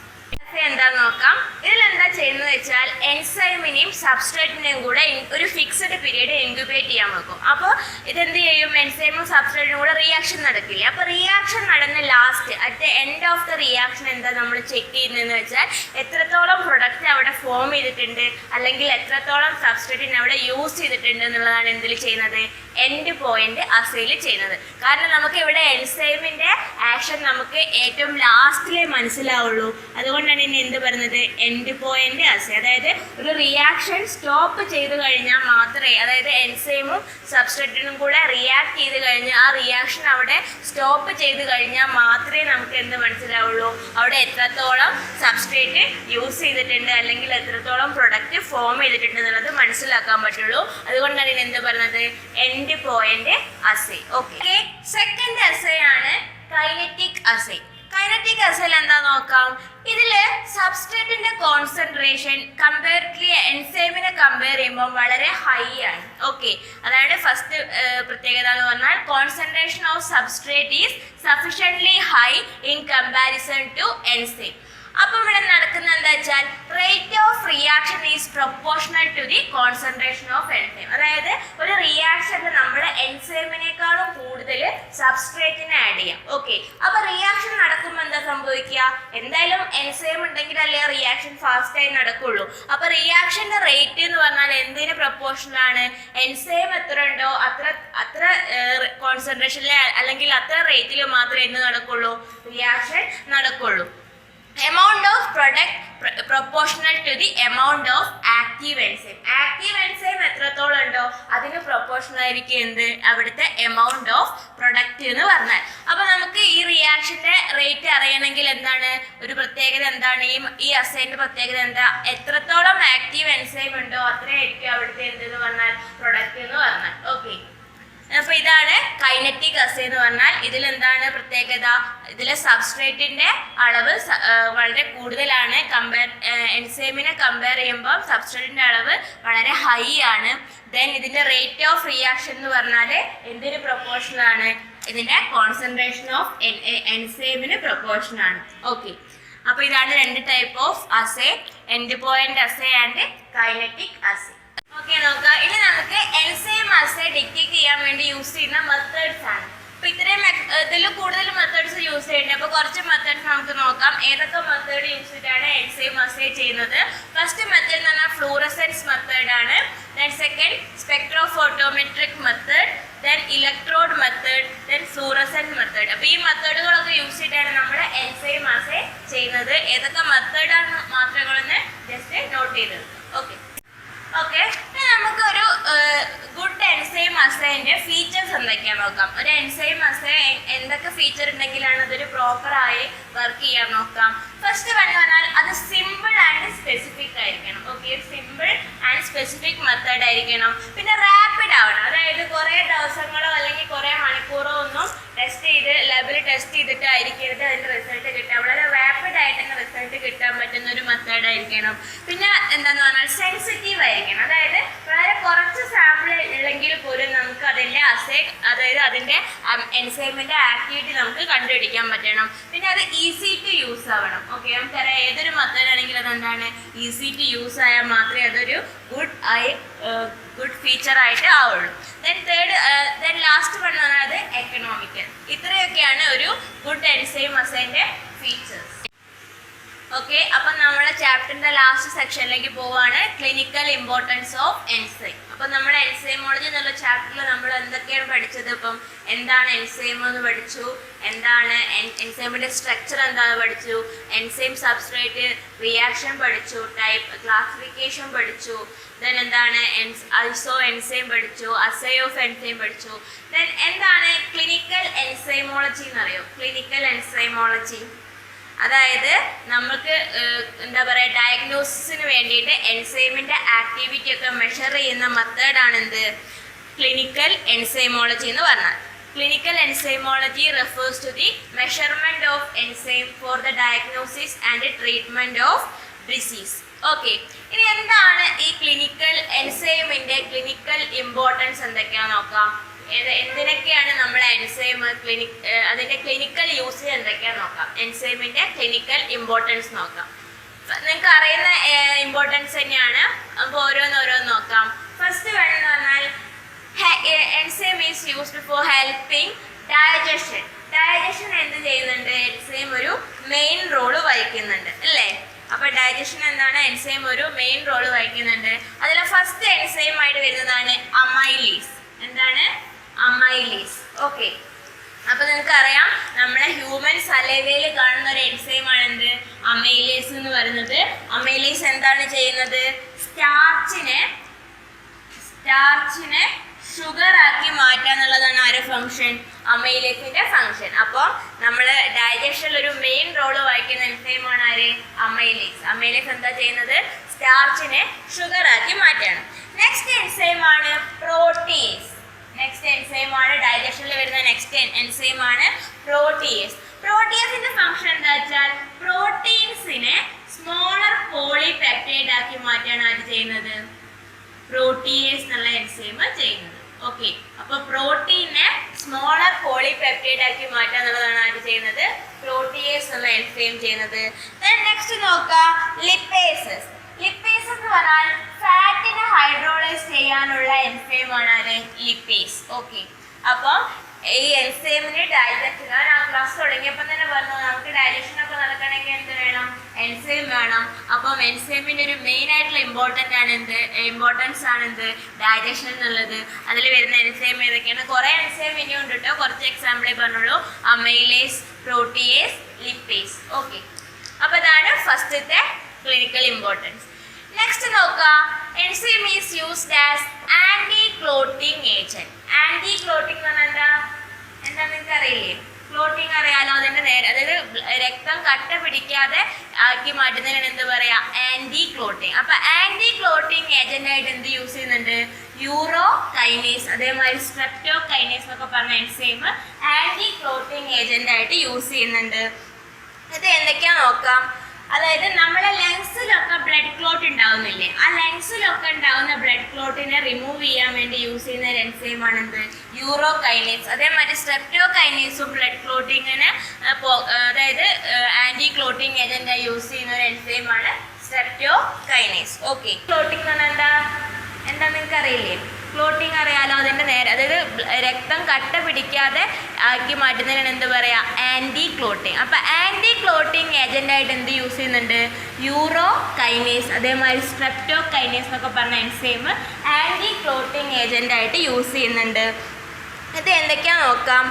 എന്താന്ന് നോക്കാം. ഇതിലെന്താ ചെയ്യുന്നത് വെച്ചാൽ എൻസൈമിനെയും സബ്സ്ട്രേറ്റിനെയും കൂടെ ഒരു ഫിക്സഡ് പീരീഡ് ഇൻക്യുബേറ്റ് ചെയ്യാൻ വെക്കും. അപ്പോൾ ഇതെന്ത് ചെയ്യും, എൻസൈമും സബ്സ്ട്രേറ്റിനും കൂടെ റിയാക്ഷൻ നടക്കില്ല. അപ്പോൾ റിയാക്ഷൻ നടന്ന last at the end of the reaction എന്താ നമ്മൾ ചെക്ക് ചെയ്യുന്നതെന്ന് വെച്ചാൽ എത്രത്തോളം പ്രൊഡക്റ്റ് അവിടെ ഫോം ചെയ്തിട്ടുണ്ട് അല്ലെങ്കിൽ എത്രത്തോളം സബ്സ്ട്രേറ്റിനെ അവിടെ യൂസ് ചെയ്തിട്ടുണ്ട് എന്നുള്ളതാണ് എന്തിൽ ചെയ്യുന്നത്, എൻഡ് പോയിന്റ് അസേയിൽ ചെയ്യുന്നത്. കാരണം നമുക്ക് ഇവിടെ എൻസൈമിൻ്റെ ആക്ഷൻ നമുക്ക് ഏറ്റവും ലാസ്റ്റിലേ മനസ്സിലാവുള്ളൂ. അതുകൊണ്ടാണ് ഇനി എന്ത് പറയുന്നത്, എൻഡ് പോയിന്റ് അസേ. അതായത് ഒരു റിയാക്ഷൻ സ്റ്റോപ്പ് ചെയ്ത് കഴിഞ്ഞാൽ മാത്രമേ, അതായത് എൻസൈമും സബ്സ്ട്രേറ്റിനും കൂടെ റിയാക്ട് ചെയ്ത് കഴിഞ്ഞ് ആ റിയാക്ഷൻ അവിടെ സ്റ്റോപ്പ് ചെയ്ത് കഴിഞ്ഞാൽ മാത്രമേ നമുക്ക് എന്ത് മനസ്സിലാവുള്ളൂ, അവിടെ എത്രത്തോളം സബ്സ്ട്രേറ്റ് യൂസ് ചെയ്തിട്ടുണ്ട് അല്ലെങ്കിൽ എത്രത്തോളം പ്രൊഡക്റ്റ് ഫോം ചെയ്തിട്ടുണ്ട് എന്നുള്ളത് മനസ്സിലാക്കാൻ പറ്റുള്ളൂ. അതുകൊണ്ടാണ് ഇനി എന്ത് പറയുന്നത്, എൻഡ് പോയിന്റ് അസേ. ഓക്കെ, സെക്കൻഡ് അസേ ആണ് കൈനറ്റിക് അസേ. കൈനറ്റിക് അസേയിൽ എന്താ നോക്കാം. ഇതിൽ സബ്സ്ട്രേറ്റിന്റെ കോൺസെൻട്രേഷൻ കമ്പയർലി എൻസൈമിനെ കമ്പയർ ചെയ്യുമ്പോൾ വളരെ ഹൈ ആണ്. ഓക്കെ, അതായത് ഫസ്റ്റ് പ്രത്യേകത എന്ന് പറഞ്ഞാൽ concentration of substrate is sufficiently high in comparison to enzyme. അപ്പം ഇവിടെ നടക്കുന്നത് എന്താ വെച്ചാൽ rate of reaction is proportional to the concentration of enzyme. അതായത് ഒരു റിയാക്ഷനിൽ നമ്മൾ എൻസൈമിനേക്കാളും കൂടുതൽ സബ്സ്ട്രേറ്റിനെ ആഡ് ചെയ്യാം. ഓക്കെ, അപ്പോൾ റിയാക്ഷൻ നടക്കുമ്പോൾ എന്താ സംഭവിക്കുക, എന്തായാലും എൻസൈം ഉണ്ടെങ്കിൽ അല്ലേ റിയാക്ഷൻ ഫാസ്റ്റായി നടക്കുള്ളൂ. അപ്പോൾ റിയാക്ഷൻ്റെ റേറ്റ് എന്ന് പറഞ്ഞാൽ എന്തിന് പ്രൊപ്പോർഷണലാണ്, എൻസൈം എത്ര ഉണ്ടോ അത്ര കോൺസെൻട്രേഷനിൽ അല്ലെങ്കിൽ അത്ര റേറ്റിൽ മാത്രമേ എന്ത് നടക്കുള്ളൂ, റിയാക്ഷൻ നടക്കുള്ളൂ. Amount of product proportional to the amount of active enzyme. Active enzyme എത്രത്തോളം ഉണ്ടോ അതിന് പ്രൊപ്പോർഷണൽ ആയിരിക്കും എന്ത്, അവിടുത്തെ എമൗണ്ട് ഓഫ് പ്രൊഡക്റ്റ് എന്ന് പറഞ്ഞാൽ. അപ്പോൾ നമുക്ക് ഈ റിയാക്ഷൻ്റെ റേറ്റ് അറിയണമെങ്കിൽ എന്താണ് ഒരു പ്രത്യേകത, എന്താണ് ഈ അസൈൻ്റെ പ്രത്യേകത എന്താ, എത്രത്തോളം ആക്റ്റീവ് എൻസൈം ഉണ്ടോ അത്രയായിരിക്കും അവിടുത്തെ എന്തെന്ന് പറഞ്ഞാൽ പ്രൊഡക്റ്റ് എന്ന് പറഞ്ഞാൽ. ഓക്കെ, അപ്പോൾ ഇതാണ് കൈനറ്റിക് അസേ എന്ന് പറഞ്ഞാൽ. ഇതിലെന്താണ് പ്രത്യേകത, ഇതിലെ സബ്സ്ട്രേറ്റിൻ്റെ അളവ് വളരെ കൂടുതലാണ്. എൻസൈമിനെ കമ്പയർ ചെയ്യുമ്പോൾ സബ്സ്ട്രേറ്റിൻ്റെ അളവ് വളരെ ഹൈ ആണ്. ദെൻ ഇതിൻ്റെ റേറ്റ് ഓഫ് റിയാക്ഷൻ എന്ന് പറഞ്ഞാൽ എന്തിന് പ്രൊപ്പോർഷനാണ്, ഇതിൻ്റെ കോൺസെൻട്രേഷൻ ഓഫ് എൻസൈമിന് പ്രൊപ്പോർഷനാണ്. ഓക്കെ, അപ്പോൾ ഇതാണ് രണ്ട് type of assay, end point assay and kinetic assay. Okay നോക്കാം. ഇനി നമുക്ക് എൻസൈം അസേ ഡിറ്റക്ട് ചെയ്യാൻ വേണ്ടി യൂസ് ചെയ്യുന്ന മെത്തേഡ്സ് ആണ്. അപ്പൊ ഇത്രയും ഇതിൽ കൂടുതൽ മെത്തേഡ്സ് യൂസ് ചെയ്യുന്നുണ്ട്. അപ്പൊ കുറച്ച് മെത്തേഡ്സ് നമുക്ക് നോക്കാം. ഏതൊക്കെ മെത്തേഡ് യൂസ് ചെയ്തിട്ടാണ് എൻസൈം അസേ ചെയ്യുന്നത്? ഫസ്റ്റ് മെത്തേഡ് എന്ന് പറഞ്ഞാൽ ഫ്ലൂറസെൻസ് മെത്തേഡ് ആണ്. Then second spectrophotometric method, then electrode method, then fluorescence method. അപ്പൊ ഈ മെത്തേഡുകളൊക്കെ യൂസ് ചെയ്തിട്ടാണ് നമ്മൾ എൻസൈം അസേ ചെയ്യുന്നത്. ഏതൊക്കെ മെത്തേഡാണ് മാത്രങ്ങളൊന്ന് ജസ്റ്റ് നോട്ട് ചെയ്തത്. ഓക്കെ ഓക്കെ നമുക്കൊരു ഗുഡ് എൻസൈം അസേന്റെ ഫീച്ചേഴ്സ് എന്തൊക്കെയാണെന്ന് നോക്കാം. ഒരു എൻസൈം അസേ എന്തൊക്കെ ഫീച്ചർ ഉണ്ടെങ്കിലാണ് അതൊരു പ്രോപ്പറായി വർക്ക് ചെയ്യാൻ നോക്കാം. ഫസ്റ്റ് വൺ പറഞ്ഞാൽ അത് സിമ്പിൾ ആൻഡ് സ്പെസിഫിക് ആയിരിക്കണം. Okay, simple and specific method ആയിരിക്കണം. പിന്നെ റാപ്പിഡ് ആവണം. അതായത് കുറേ ദിവസങ്ങളോ അല്ലെങ്കിൽ കുറേ മണിക്കൂറോ ഒന്നും ടെസ്റ്റ് ചെയ്ത് ലാബിൽ ടെസ്റ്റ് ചെയ്തിട്ടായിരിക്കരുത് അതിൻ്റെ റിസൾട്ട് കിട്ടുക. വളരെ റാപ്പിഡ് ആയിട്ട് തന്നെ റിസൾട്ട് കിട്ടാൻ പറ്റുന്ന ഒരു മെത്തേഡ് ആയിരിക്കണം. പിന്നെ എന്താന്ന് പറഞ്ഞാൽ സെൻസിറ്റീവ് ആയിരിക്കണം. അതായത് വളരെ കുറച്ച് സാമ്പിൾ ഉള്ളെങ്കിൽ പോലും നമുക്ക് അതിൻ്റെ അതായത് അതിൻ്റെ എൻസൈമിൻ്റെ ആക്ടിവിറ്റി നമുക്ക് കണ്ടുപിടിക്കാൻ പറ്റണം. പിന്നെ അത് ഈസി ടു യൂസ് ആവണം. ഓക്കെ, നമുക്കറിയാം ഏതൊരു മെത്തേഡ് ആണെങ്കിലും അതെന്താണ് ഈസി ടു യൂസ് ആയാൽ മാത്രമേ അതൊരു ഗുഡ് ഫീച്ചർ ആയിട്ട് ആവുള്ളൂ. ദെൻ ലാസ്റ്റ് വൺ എന്ന് പറഞ്ഞാൽ അത് എക്കണോമിക്കൽ. ഇത്രയൊക്കെയാണ് ഒരു ഗുഡ് എൻസൈം അസേന്റെ ഫീച്ചേഴ്സ്. ഓക്കെ, അപ്പം നമ്മുടെ ചാപ്റ്ററിന്റെ ലാസ്റ്റ് സെക്ഷനിലേക്ക് പോവാണ്, ക്ലിനിക്കൽ ഇമ്പോർട്ടൻസ് ഓഫ് എൻസൈം. അപ്പം നമ്മുടെ എൻസൈമോളജി എന്നുള്ള ചാപ്റ്ററിൽ നമ്മൾ എന്തൊക്കെയാണ് പഠിച്ചത്? ഇപ്പം എന്താണ് എൻസൈം എന്ന് പഠിച്ചു, എന്താണ് എൻസൈമിന്റെ സ്ട്രക്ചർ എന്താണെന്ന് പഠിച്ചു, എൻസൈം സബ്സ്ട്രേറ്റ് റിയാക്ഷൻ പഠിച്ചു, ടൈപ്പ് ക്ലാസിഫിക്കേഷൻ പഠിച്ചു, ദെൻ എന്താണ് ഐസോ എൻസൈം പഠിച്ചു, അസേ ഓഫ് എൻസൈം പഠിച്ചു. ദെൻ എന്താണ് ക്ലിനിക്കൽ എൻസൈമോളജി എന്നറിയോ? ക്ലിനിക്കൽ എൻസൈമോളജി അതായത് നമുക്ക് എന്താ പറയുക, ഡയഗ്നോസിസിന് വേണ്ടിയിട്ട് എൻസൈമിൻ്റെ ആക്ടിവിറ്റി ഒക്കെ മെഷർ ചെയ്യുന്ന മെത്തേഡാണ് എന്ത്? ക്ലിനിക്കൽ എൻസൈമോളജി എന്ന് പറഞ്ഞാൽ. Clinical enzymology refers to the measurement of enzyme for the diagnosis and treatment of disease. Okay, ഇനി എന്താണ് ഈ ക്ലിനിക്കൽ എൻസൈമിൻ്റെ ക്ലിനിക്കൽ ഇമ്പോർട്ടൻസ് എന്തൊക്കെയാണെന്ന് നോക്കാം. എന്തിനൊക്കെയാണ് നമ്മൾ എൻസൈം അതിൻ്റെ ക്ലിനിക്കൽ യൂസേജ് എന്തൊക്കെയാണെന്ന് നോക്കാം. എൻസൈമിൻ്റെ ക്ലിനിക്കൽ ഇമ്പോർട്ടൻസ് നോക്കാം. നിങ്ങൾക്ക് അറിയുന്ന ഇമ്പോർട്ടൻസ് തന്നെയാണ്. അപ്പോൾ ഓരോന്ന് നോക്കാം. ഫസ്റ്റ് വേണമെന്ന് പറഞ്ഞാൽ enzyme is used for helping digestion. Digestion എന്ത് ചെയ്യുന്നുണ്ട്? എൻസൈം ഒരു മെയിൻ റോള് വഹിക്കുന്നുണ്ട് അല്ലേ? അപ്പൊ ഡൈജഷൻ എന്താണ്? എൻസൈം ഒരു മെയിൻ റോള് വഹിക്കുന്നുണ്ട്. അതിൽ ഫസ്റ്റ് എൻസൈം ആയിട്ട് വരുന്നതാണ് അമൈലേസ്. എന്താണ്? അമൈലേസ്. ഓക്കെ, അപ്പൊ നിങ്ങൾക്ക് അറിയാം നമ്മുടെ ഹ്യൂമൻ സലൈവയിൽ കാണുന്ന ഒരു എൻസൈം ആണ് എന്ത്? അമൈലേസ് എന്ന് പറയുന്നത്. അമൈലേസ് എന്താണ് ചെയ്യുന്നത്? സ്റ്റാർച്ചിനെ ഷുഗർ ആക്കി മാറ്റുക എന്നുള്ളതാണ് ആരുടെ ഫംഗ്ഷൻ? അമൈലേസിന്റെ ഫംഗ്ഷൻ. അപ്പോൾ നമ്മൾ ഡൈജഷനിൽ ഒരു മെയിൻ റോള് വഹിക്കുന്ന എൻസൈമാണ് ആര്? അമൈലേസ്. അമൈലേസ് എന്താ ചെയ്യുന്നത്? സ്റ്റാർച്ചിനെ ഷുഗർ ആക്കി മാറ്റാണ്. നെക്സ്റ്റ് എൻസൈം ആണ് പ്രോട്ടീസ്. നെക്സ്റ്റ് എൻസൈം ആണ് ഡൈജഷനിൽ വരുന്ന നെക്സ്റ്റ് എൻസൈം ആണ് പ്രോട്ടീസ്. പ്രോട്ടീസിന്റെ ഫംഗ്ഷൻ എന്താ വെച്ചാൽ പ്രോട്ടീൻസിനെ സ്മോളർ പോളിപെപ്റ്റൈഡ് ആക്കി മാറ്റാണ് ആര് ചെയ്യുന്നത്? പ്രോട്ടീസ് എന്നുള്ള എൻസൈം ചെയ്യുന്നത്. ഓക്കെ, അപ്പൊ പ്രോട്ടീനെ സ്മോളർ പോളിപെപ്റ്റൈഡ് ആക്കി മാറ്റുക എന്നുള്ളതാണ് ആര് ചെയ്യുന്നത്? പ്രോട്ടീസ് എന്നുള്ള എൻസൈം ചെയ്യുന്നത്. നെക്സ്റ്റ് നോക്കാം ലിപ്പേസസ്. ലിപ്പേസ് എന്ന് പറഞ്ഞാൽ ഫാറ്റിനെ ഹൈഡ്രോളൈസ് ചെയ്യാനുള്ള എൻസൈം ആണ് ആര്? ലിപ്പേസ്. ഓക്കെ, അപ്പം ഈ എൻസൈമിന് ഡൈജഷൻ, ഞാൻ ആ ക്ലാസ് തുടങ്ങിയപ്പോൾ തന്നെ പറഞ്ഞു നമുക്ക് ഡൈജഷൻ ഒക്കെ നടക്കണമെങ്കിൽ എന്ത് വേണം? എൻസൈം വേണം. അപ്പം എൻസൈമിൻ്റെ ഒരു മെയിൻ ആയിട്ടുള്ള ഇമ്പോർട്ടൻസ് ആണ് എന്ത്? ഡൈജഷൻ എന്നുള്ളത്. അതിൽ വരുന്ന എൻസൈം ഏതൊക്കെയാണ്? കുറേ എൻസൈം ഇനിയും ഉണ്ട് കേട്ടോ. കുറച്ച് എക്സാമ്പിളേ പറഞ്ഞുള്ളൂ. Amylase, protease, lipase. ഓക്കെ, അപ്പോൾ ഇതാണ് ഫസ്റ്റത്തെ ക്ലിനിക്കൽ ഇമ്പോർട്ടൻസ്. നെക്സ്റ്റ് നോക്കാം, enzyme is used as anti clotting agent. Anti clotting എന്ന് പറഞ്ഞാൽ എന്താ നിങ്ങൾക്ക് അറിയില്ലേ? ക്ലോട്ടിംഗ് അറിയാലോ, അതിന്റെ നേരെ, അതായത് രക്തം കട്ട പിടിക്കാതെ ആക്കി മാറ്റുന്നതിനാണ് എന്ത് പറയാ? Anti clotting. അപ്പൊ ആന്റി ക്ലോട്ടിംഗ് ഏജന്റ് ആയിട്ട് എന്ത് യൂസ് ചെയ്യുന്നുണ്ട്? യൂറോ കൈനേസ്, അതേമാതിരി സ്ട്രെപ്റ്റോകൈനേസ് എന്നൊക്കെ പറഞ്ഞ എൻസൈം ആന്റി ക്ലോട്ടിംഗ് ഏജന്റ് ആയിട്ട് യൂസ് ചെയ്യുന്നുണ്ട്. ഇത് എന്തൊക്കെയാ നോക്കാം. അതായത് നമ്മുടെ ലങ്സിലൊക്കെ ബ്ലഡ് ക്ലോട്ട് ഉണ്ടാവുന്നില്ലേ? ആ ലങ്സിലൊക്കെ ഉണ്ടാവുന്ന ബ്ലഡ് ക്ലോട്ടിനെ റിമൂവ് ചെയ്യാൻ വേണ്ടി യൂസ് ചെയ്യുന്ന ഒരു എൻസൈമാണ് എന്ത്? Euro kinase. അതേമാതിരി സ്ട്രെപ്റ്റോകൈനേസും ബ്ലഡ് ക്ലോട്ടിങ്ങിന് അതായത് ആന്റി ക്ലോട്ടിംഗ് ഏജന്റായി യൂസ് ചെയ്യുന്ന ഒരു എൻസൈമാണ് സ്ട്രെപ്റ്റോകൈനേസ്. ഓക്കെ, ക്ലോട്ടിംഗ് എന്ന് പറഞ്ഞാൽ എന്താ? എന്താണെന്ന് നിങ്ങൾക്ക് അറിയില്ലേ? ക്ലോട്ടിങ് അറിയാലോ, അതിൻ്റെ നേരെ, അതായത് രക്തം കട്ട പിടിക്കാതെ ആക്കി മാറ്റുന്നതിനാണ് എന്ത് പറയുക? Anti clotting. അപ്പോൾ ആൻറ്റി ക്ലോട്ടിങ് ഏജൻ്റായിട്ട് എന്ത് യൂസ് ചെയ്യുന്നുണ്ട്? യൂറോ കൈനേസ്, അതേമാതിരി സ്ട്രെപ്റ്റോ കൈനേസ് എന്നൊക്കെ പറഞ്ഞ എൻസൈം ആൻറ്റി ക്ലോട്ടിങ് ഏജൻ്റായിട്ട് യൂസ് ചെയ്യുന്നുണ്ട്. ഇത് എന്തൊക്കെയാണെന്ന് നോക്കാം.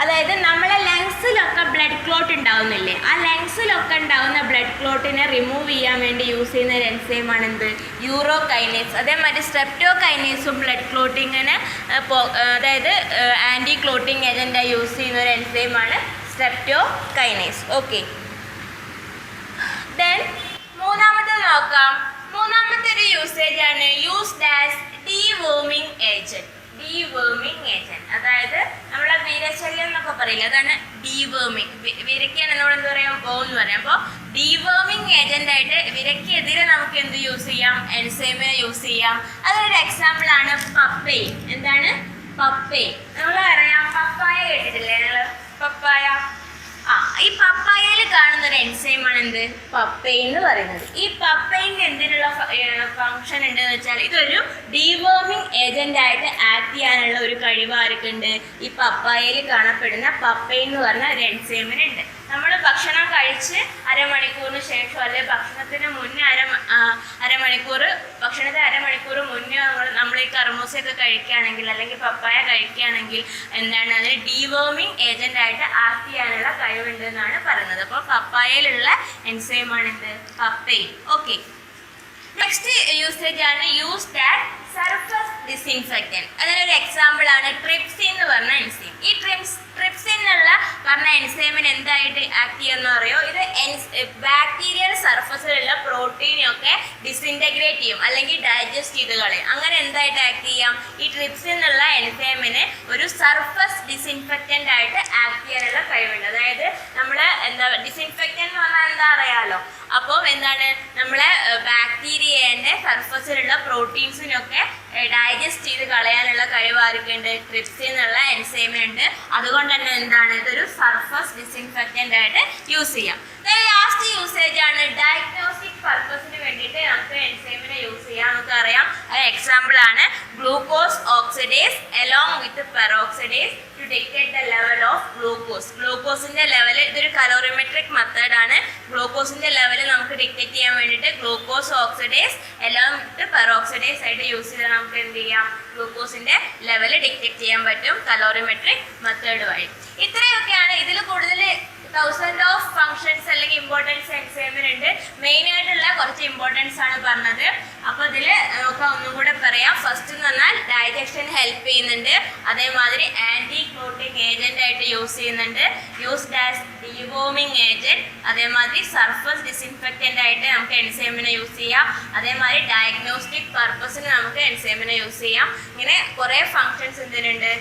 അതായത് നമ്മളെ ലങ്സിലൊക്കെ ബ്ലഡ് ക്ലോട്ട് ഉണ്ടാവുന്നില്ലേ, ആ ലങ്സിലൊക്കെ ഉണ്ടാവുന്ന ബ്ലഡ് ക്ലോട്ടിനെ റിമൂവ് ചെയ്യാൻ വേണ്ടി യൂസ് ചെയ്യുന്ന ഒരു എൻസൈമാണ് എന്ത്? Euro kinase. അതേമാതിരി സ്ട്രെപ്റ്റോ കൈനേസും ബ്ലഡ് ക്ലോട്ടിങ്ങിന് അതായത് ആൻറ്റി ക്ലോട്ടിങ് ഏജൻ്റായി യൂസ് ചെയ്യുന്ന ഒരു എൻസൈമാണ് സ്ട്രെപ്റ്റോ കൈനേസ്. ഓക്കെ, ദെൻ മൂന്നാമത്തെ നോക്കാം. മൂന്നാമത്തെ ഒരു യൂസേജ് ആണ് used as deworming agent. Deworming agent, അതായത് നമ്മളെ വിരശല്യം എന്നൊക്കെ പറയില്ല, അതാണ് ഡീവേമിംഗ്. വിരയ്ക്കാണ് നമ്മൾ എന്താ പറയുക? ബോൺ എന്ന് പറയാം. അപ്പോൾ ഡീവേമിംഗ് ഏജന്റ് ആയിട്ട് വിരയ്ക്കെതിരെ നമുക്ക് എന്ത് യൂസ് ചെയ്യാം? എൻസൈമിനെ യൂസ് ചെയ്യാം. അതിനൊരു എക്സാമ്പിൾ ആണ് പപ്പൈൻ. എന്താണ്? പപ്പൈൻ. നമ്മൾ അറിയാം, പപ്പായ കേട്ടിട്ടില്ലേ നിങ്ങൾ? പപ്പായ, ഈ പപ്പായയിൽ കാണുന്ന ഒരു എൻസൈമാണ് എന്ത്? പപ്പൈൻ എന്ന് പറയുന്നത്. ഈ പപ്പൈൻ്റെ എന്തിനുള്ള ഫങ്ഷൻ ഉണ്ടെന്ന് വെച്ചാൽ ഇതൊരു ഡീവേമിംഗ് ഏജന്റ് ആയിട്ട് ആക്ട് ചെയ്യാനുള്ള ഒരു കഴിവ് ആർക്കുണ്ട്? ഈ പപ്പായയിൽ കാണപ്പെടുന്ന പപ്പൈൻ എന്ന് പറഞ്ഞ ഒരു എൻസൈമിനുണ്ട്. നമ്മൾ ഭക്ഷണം കഴിച്ച് അരമണിക്കൂറിന് ശേഷം അല്ലെങ്കിൽ ഭക്ഷണത്തിന് മുന്നേ ഭക്ഷണത്തിന് അരമണിക്കൂർ മുന്നേ നമ്മൾ ഈ കർമൂസയൊക്കെ കഴിക്കുകയാണെങ്കിൽ അല്ലെങ്കിൽ പപ്പായ കഴിക്കുകയാണെങ്കിൽ എന്താണ്? അതിന് ഡീവേമിംഗ് ഏജന്റ് ആയിട്ട് ആക്ട് ചെയ്യാനുള്ള കഴിവുണ്ട് എന്നാണ് പറയുന്നത്. അപ്പോൾ പപ്പായയിലുള്ള എൻസൈമാണ് എന്ത്? പപ്പൈൻ. ഓക്കെ, നെക്സ്റ്റ് യൂസേജ് ആണ് യൂസ്ഡ് ആറ്റ് സർഫസ് ഡിസിൻഫെക്റ്റന്റ്. അതിനൊരു എക്സാമ്പിൾ ആണ് ട്രിപ്സിൻ എന്ന് പറഞ്ഞ എൻസൈം. ഈ ട്രിപ്സിൻ എന്നുള്ള പറഞ്ഞ എൻസൈമിന് എന്തായിട്ട് ആക്ട് ചെയ്യുമെന്ന് പറയോ? ഇത് ബാക്ടീരിയൽ സർഫസിലുള്ള പ്രോട്ടീനൊക്കെ ഡിസിൻറ്റഗ്രേറ്റ് ചെയ്യും അല്ലെങ്കിൽ ഡൈജസ്റ്റ് ചെയ്ത് കളയും. അങ്ങനെ എന്തായിട്ട് ആക്ട് ചെയ്യാം? ഈ ട്രിപ്സിൻ എന്നുള്ള എൻസൈമിന് ഒരു സർഫസ് ഡിസിൻഫെക്റ്റന്റ് ആയിട്ട് ആക്ട് ചെയ്യാനുള്ള കഴിവുണ്ട്. അതായത് നമ്മളെ എന്താ ഡിസിൻഫെക്റ്റന്റ് എന്ന് പറഞ്ഞാൽ എന്താ അറിയാലോ? അപ്പോൾ എന്താണ്? നമ്മളെ ബാക്ടീരിയേൻ്റെ സർഫസിലുള്ള പ്രോട്ടീൻസിനൊക്കെ ഡൈജസ്റ്റ് ചെയ്ത് കളയാനുള്ള കഴിവ് ആർക്കുണ്ട്? ട്രിപ്സിൻ എന്നുള്ള എൻസൈമിനുണ്ട്. അതുകൊണ്ട് തന്നെ എന്താണ്? ഇതൊരു സർഫസ് ഡിസിൻഫെക്റ്റന്റ് ആയിട്ട് യൂസ് ചെയ്യാം. ലാസ്റ്റ് യൂസേജ് ആണ് ഡയഗ്നോസ്റ്റിക് പർപ്പസിന് വേണ്ടിയിട്ട് നമുക്ക് എൻസൈമിനെ യൂസ് ചെയ്യാം. നമുക്കറിയാം, അത് എക്സാമ്പിൾ ആണ് glucose oxidase along with peroxidase to detect the level of glucose. ഗ്ലൂക്കോസിന്റെ ലെവൽ, ഇതൊരു കലോറിമെട്രിക് മെത്തേഡാണ്. ഗ്ലൂക്കോസിന്റെ ലെവൽ നമുക്ക് ഡിറ്റക്ട് ചെയ്യാൻ വേണ്ടിയിട്ട് glucose oxidase along with peroxidase ആയിട്ട് യൂസ് ചെയ്താൽ നമുക്ക് എന്ത് ചെയ്യാം? ഗ്ലൂക്കോസിന്റെ ലെവൽ ഡിറ്റക്ട് ചെയ്യാൻ പറ്റും കലോറിമെട്രിക് മെത്തേഡ് വഴി. ഇത്രയൊക്കെയാണ്. ഇതിൽ കൂടുതൽ 1000 ഓഫ് ഫങ്ഷൻസ് അല്ലെങ്കിൽ ഇമ്പോർട്ടൻസ് എൻസൈമിനുണ്ട്. മെയിൻ ആയിട്ടുള്ള കുറച്ച് ഇമ്പോർട്ടൻസ് ആണ് പറഞ്ഞത്. അപ്പോൾ ഇതിൽ നമുക്ക് ഒന്നും കൂടെ പറയാം. ഫസ്റ്റ് എന്ന് പറഞ്ഞാൽ ഡൈജഷൻ ഹെൽപ്പ് ചെയ്യുന്നുണ്ട്. അതേമാതിരി ആൻറ്റി ക്ലോട്ടിങ് ഏജന്റ് ആയിട്ട് യൂസ് ചെയ്യുന്നുണ്ട്. Used as deworming agent. അതേമാതിരി സർഫസ് ഡിസിൻഫെക്റ്റന്റ് ആയിട്ട് നമുക്ക് എൻസൈമിനെ യൂസ് ചെയ്യാം. അതേമാതിരി ഡയഗ്നോസ്റ്റിക് പർപ്പസിന് നമുക്ക് എൻസൈമിനെ യൂസ് ചെയ്യാം. ഇങ്ങനെ കുറേ ഫങ്ഷൻസ് എന്തിനുണ്ട്?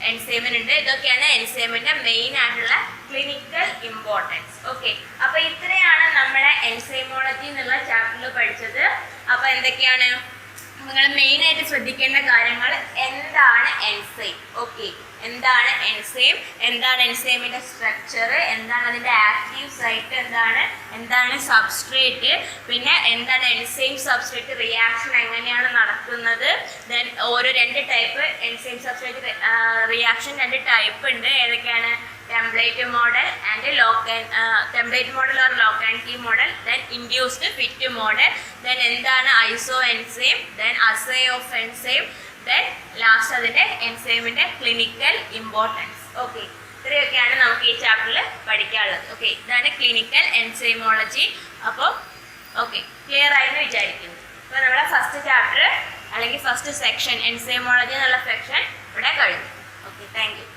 എൻസൈമിനുണ്ട്. ഇതൊക്കെയാണ് എൻസൈമിന്റെ മെയിൻ ആയിട്ടുള്ള ക്ലിനിക്കൽ ഇമ്പോർട്ടൻസ്. ഓക്കെ, അപ്പൊ ഇത്രയാണ് നമ്മളെ എൻസൈമോളജി എന്നുള്ള ചാപ്റ്ററിൽ പഠിച്ചത്. അപ്പൊ എന്തൊക്കെയാണ് നിങ്ങൾ മെയിൻ ആയിട്ട് ശ്രദ്ധിക്കേണ്ട കാര്യങ്ങൾ? എന്താണ് എൻസൈം? ഓക്കെ, എന്താണ് എൻസൈം, എന്താണ് എൻസൈമിന്റെ സ്ട്രക്ചർ, എന്താണ് അതിന്റെ ആക്റ്റീവ് സൈറ്റ്, എന്താണ് സബ്സ്ട്രേറ്റ്, പിന്നെ എന്താണ് എൻസൈം സബ്സ്ട്രേറ്റ് റിയാക്ഷൻ എങ്ങനെയാണ് നടക്കുന്നത്. ദെൻ ഓരോ 2 type enzyme substrate reaction 2 type ഉണ്ട്. ഏതൊക്കെയാണ്? Template model and template model or lock and key model, then induced fit model, then എന്താണ് iso enzyme, then assay of enzyme, then last അതിൻ്റെ എൻസൈമിൻ്റെ ക്ലിനിക്കൽ ഇമ്പോർട്ടൻസ്. ഓക്കെ, ഇത്രയൊക്കെയാണ് നമുക്ക് ഈ ചാപ്റ്ററിൽ പഠിക്കാനുള്ളത്. ഓക്കെ, ഇതാണ് ക്ലിനിക്കൽ എൻസൈമോളജി. അപ്പോൾ ഓക്കെ, ക്ലിയർ ആയെന്ന് വിചാരിക്കുന്നു. അപ്പോൾ നമ്മുടെ ഫസ്റ്റ് ചാപ്റ്റർ അല്ലെങ്കിൽ ഫസ്റ്റ് സെക്ഷൻ എൻസൈമോളജി എന്നുള്ള സെക്ഷൻ ഇവിടെ കഴിഞ്ഞു. Okay, thank you.